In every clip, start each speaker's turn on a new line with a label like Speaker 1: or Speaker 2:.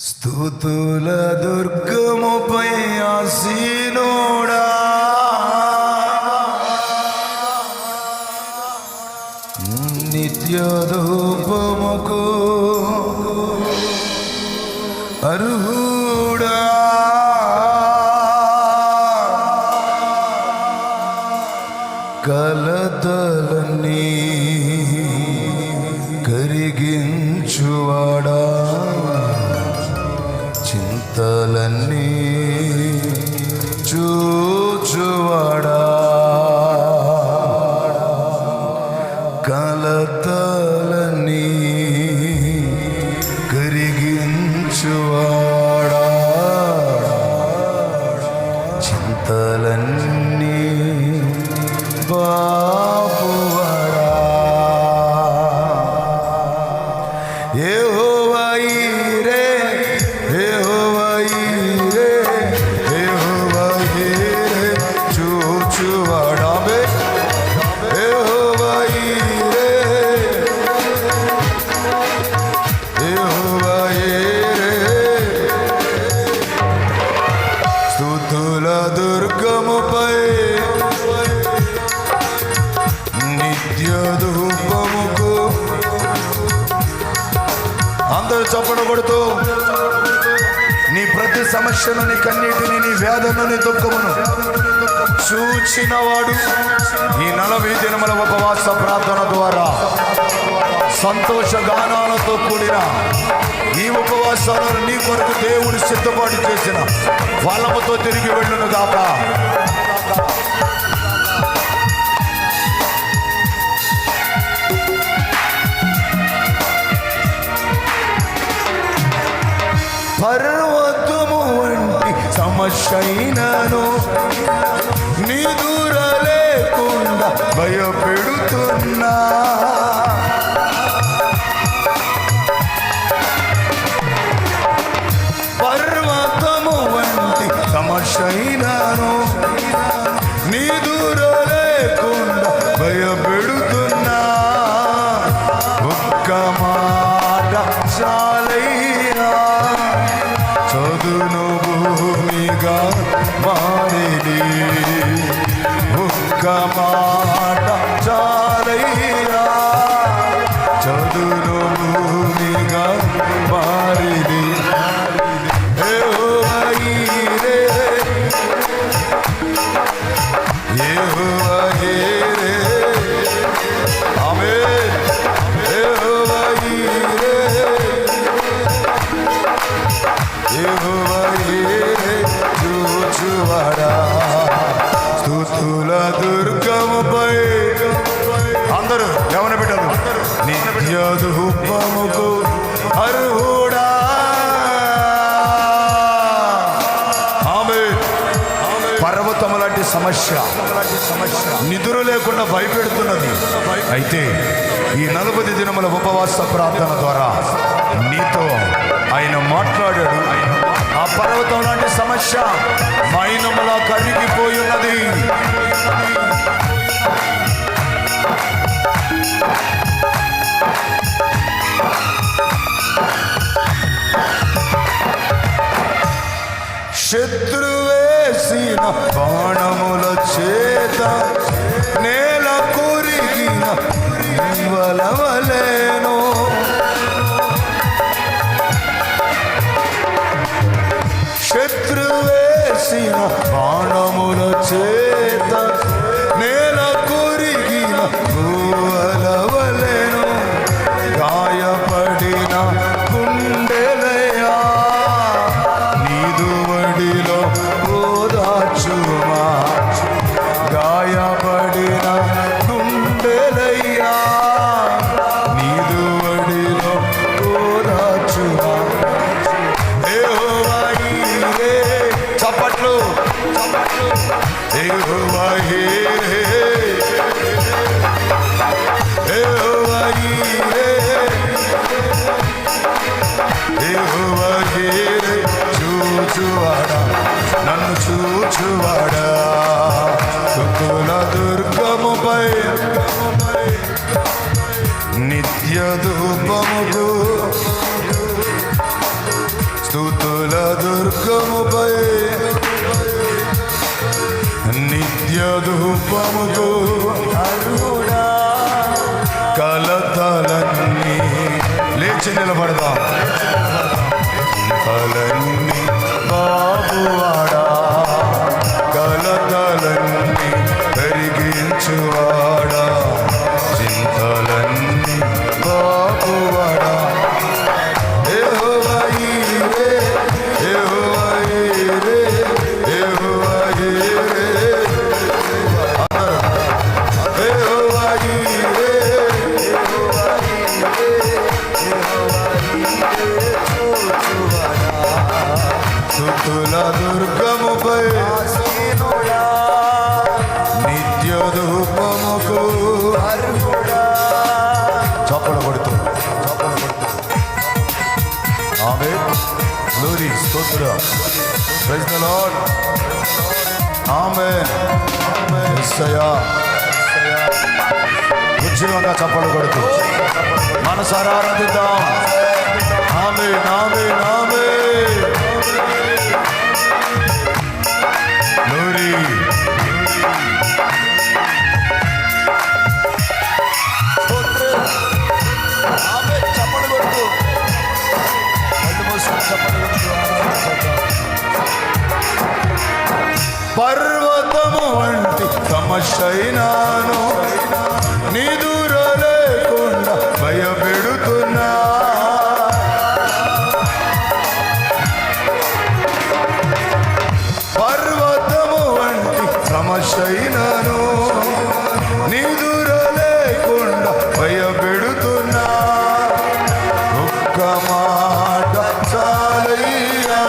Speaker 1: స్తుతుల దుర్గముపై ఆసీనుడా, నిత్య ధూపముకు అర్హుడా, కలతలన్నీ కరిగించువాడా, చింతలన్నీ చూచువాడా, కలతలన్నీ కరిగించువాడా, చింతలన్నీ బాపువాడా. యెహోవా ఈరే, యెహోవా ఈరే, యెహోవా ఈరే చూచువాడా, యెహోవా ఈరే, యెహోవా ఈరే. స్తుతుల దుర్గముపై నిత్య ధూపముకు. అందరూ చప్పట కొడుతూ నీ ప్రతి సమస్యను, నీ కన్నీటిని, నీ వేదనను, నీ దుఃఖమును చూచినవాడు ఈ 40 దినముల ఉపవాస ప్రార్థన ద్వారా సంతోష గానాలతో కూడిన ఈ ఉపవాసాలను నీ కొరకు దేవుడు సిద్ధపాటు చేసిన ఫలముతో తిరిగి వెళ్ళును గాక. పర్వతము వంటి సమస్యైనను నీ దూర లేకుండా భయపెడుతున్నా, పర్వతము వంటి సమస్యైనను నీ దూర లేకుండా భయపెడుతున్నా, ఒక్క మాట చాలైనా చదును భూమిగా మారిది, ఒక్క మాట చాలైనా చదును భూమిగా మారిది. యెహోవా ఈరే, యెహోవా ఈరే, ఆమేన్. యెహోవా ఈరే, యెహోవా ఈరే చూచువాడా, స్తుతుల దుర్గముపై. అందరూ యవన బిడ్డలు నిత్య ధూపముకు అర్హుడా, ఆమేన్. పర్వతము లాంటి సమస్య నిద్ర లేకుండా భయపెడుతున్నది. అయితే ఈ 40 దినముల ఉపవాస ప్రార్థన ద్వారా నీతో ఆయన మాట్లాడాడు. ఆ పర్వతం లాంటి సమస్య మైనములా కరిగిపోయి ఉన్నది. శత్రువేసిన బాణముల చేత నేల కొరిగిన వలవలేను, శత్రువేసిన బాణముల చేత నేల కొరిగిన వలవలేను, గాయపడిన గుండెలయా నీదు వడిలో ఓదార్చుమా, గాయపడిన గుండెలయ్యా నీదు వడిలో ఓదార్చుమా. యెహోవా ఈరే, చప్పట్లు, యెహోవా ఈరే, యెహోవా ఈరే, యెహోవా ఈరే చూచువాడా, నన్ను చూచువాడా, స్తుతుల దుర్గముపై నిత్య ధూపముకు స్తుతుల దుర్గముపై నిత్య ధూపముకు అర్హుడా. కలతలన్నీ లేచి నిలబడదాం. కలన్నీ బాబువాడా, కలతలన్నీ కరిగించువాడా, చింతలన్నీ బాబువాడా. స్తుతుల దుర్గముపై నిత్య ధూపముకు చప్పలు కొడుతూ ఆమేన్. గ్లోరీ, స్తోత్రం. Praise the Lord. ఆమేన్. యేసయ్యా. ఉజ్జీవంగా చప్పలు కొడుతూ మనసారా ఆరాధిద్దాం. ఆమేన్, ఆమేన్, ఆమేన్. గ్లోరీ. ఆమేన్. చప్పలు కొడుతూ పర్వతము వంటి సమస్యైనాను నీ దూర లేకుండా భయపెడుతున్నా. పర్వతము వంటి సమస్యైనాను నీ దూర లేకుండా భయపెడుతున్నా. ఒక్క మాట చాలయ్యా,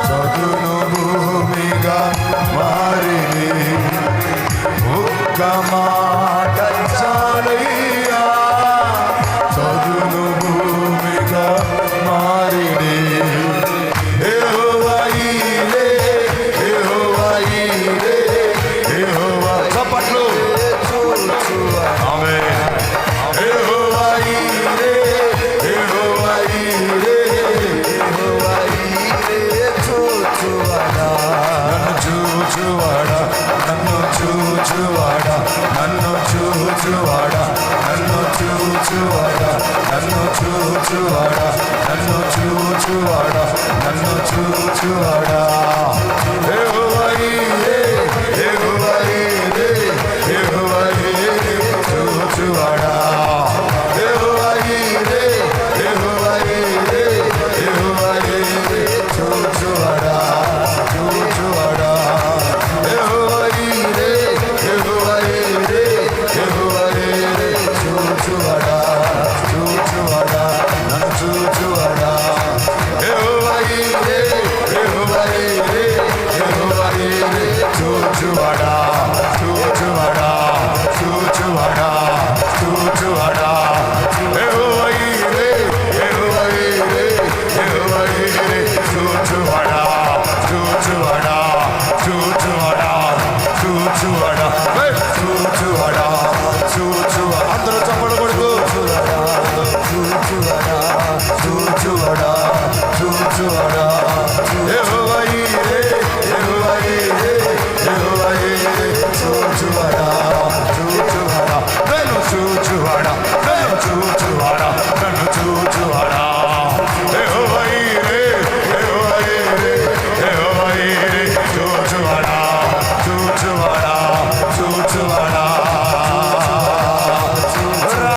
Speaker 1: చదును భూమిగా మారిని. ఒక్క మాట చాలయ్యా, చదును భూమిగా మారిని. యెహోవా ఈరే, యెహోవా ఈరే, యెహోవా. చప్పట్లు. ఆమేన్. యెహోవా ఈరే, యెహోవా ఈరే, యెహోవా ఈరే చూచువాడా. నన్ను చూచువాడా, నన్ను చూచువాడా, నన్ను చూచువాడా, నన్ను చూచువాడా, నన్ను చూచువాడా, నన్ను చూచువాడా, నన్ను చూచువాడా. యెహోవా ఈరే, యెహోవా ఈరే, యెహోవా ఈరే చూచువాడా. యెహోవా ఈరే, యెహోవా ఈరే, యెహోవా ఈరే చూచువాడా, చూచువాడా. యెహోవా ఈరే, యెహోవా ఈరే, యెహోవా ఈరే చూచువాడా, చూచువాడా, నన్ను చూచువాడా. యెహోవా ఈరే, యెహోవా ఈరే, యెహోవా ఈరే చూచువాడా, చూచువాడా, చూచువాడా, చూచువాడా. యెహోవా ఈరే, యెహోవా ఈరే, యెహోవా ఈరే చూచువాడా, చూచువాడా, చూచువాడా, చూచువాడా, చూచువాడా, చూచువాడా. అందరూ చప్పట్లు కొడుతూ చూచువాడా, చూచువాడా, చూచువాడా, చూచువాడా.